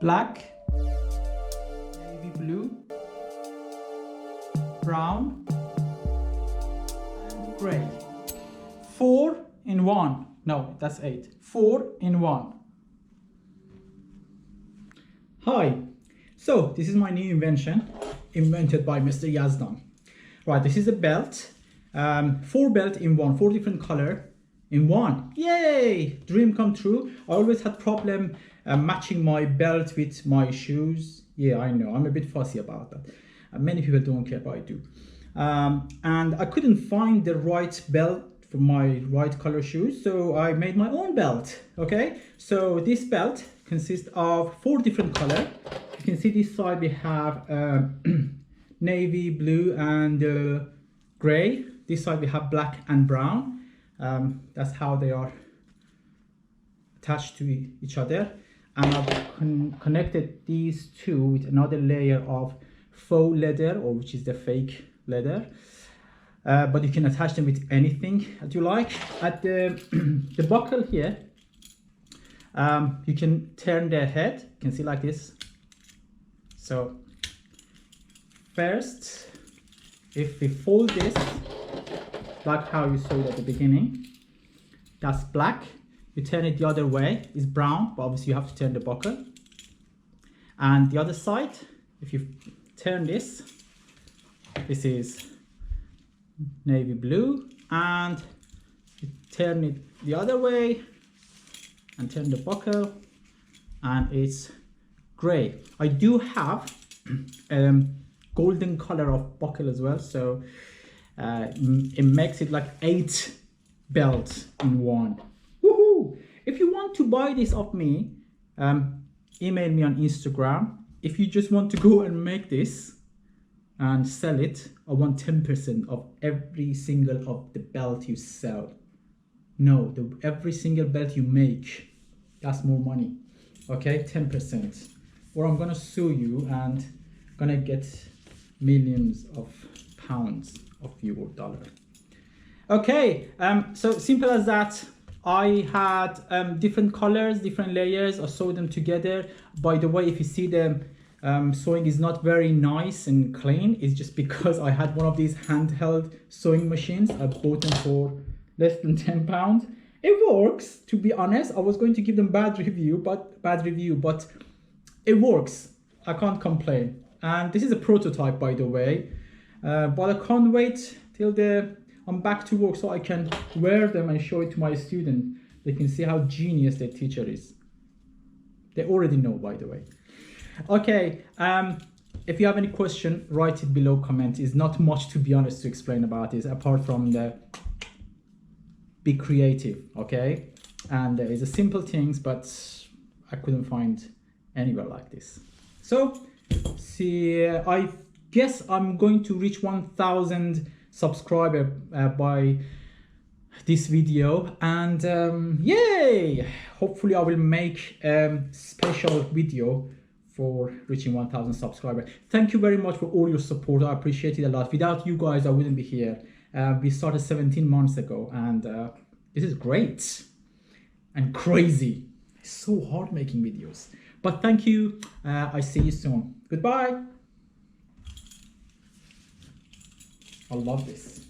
black, navy blue, brown, and gray. 4 in 1. No, that's 8. 4 in 1. Hi. So this is my new invention, invented by Mr Yazdan. Right, this is a belt. 4 belt in 1, 4 different color in 1. Yay! Dream come true. I always had problem matching my belt with my shoes. Yeah, I know. I'm a bit fussy about that. Many people don't care, but I do. And I couldn't find the right belt for my right color shoes, so I made my own belt. Okay, so this belt consists of 4 different color. You can see this side we have navy blue and gray. This side we have black and brown. That's how they are attached to each other. And I've connected these two with another layer of faux leather, or which is the fake leather. But you can attach them with anything that you like. At the buckle here, you can turn the head. You can see like this. So first, if we fold this, like how you saw it at the beginning, that's black. You turn it the other way, it's brown, but obviously you have to turn the buckle. And the other side, if you turn this, this is navy blue, and you turn it the other way and turn the buckle, and it's gray. I do have golden color of buckle as well, so it makes it like 8 belts in 1. Woohoo! If you want to buy this off me, email me on Instagram. If you just want to go and make this and sell it, I want 10% of every single of the belt you sell. No, every single belt you make, that's more money. Okay, 10%. Or I'm gonna sue you and gonna get millions of pounds of your dollar. Okay, so simple as that. I had different colors, different layers. I sewed them together. By the way, if you see them, sewing is not very nice and clean. It's just because I had one of these handheld sewing machines. I bought them for less than £10. It works, to be honest. I was going to give them bad review, but it works. I can't complain. And this is a prototype, by the way. But I can't wait till I'm back to work so I can wear them and show it to my student. They can see how genius their teacher is. They already know, by the way. Okay, if you have any question, write it below comment. It's not much, to be honest, to explain about this, apart from the be creative, okay? And it's a simple things, but I couldn't find anywhere like this. So, see, I guess I'm going to reach 1,000 subscribers by this video, and yay! Hopefully I will make a special video for reaching 1,000 subscribers. Thank you very much for all your support. I appreciate it a lot. Without you guys, I wouldn't be here. We started 17 months ago, and this is great and crazy. It's so hard making videos. But thank you. I see you soon. Goodbye. I love this.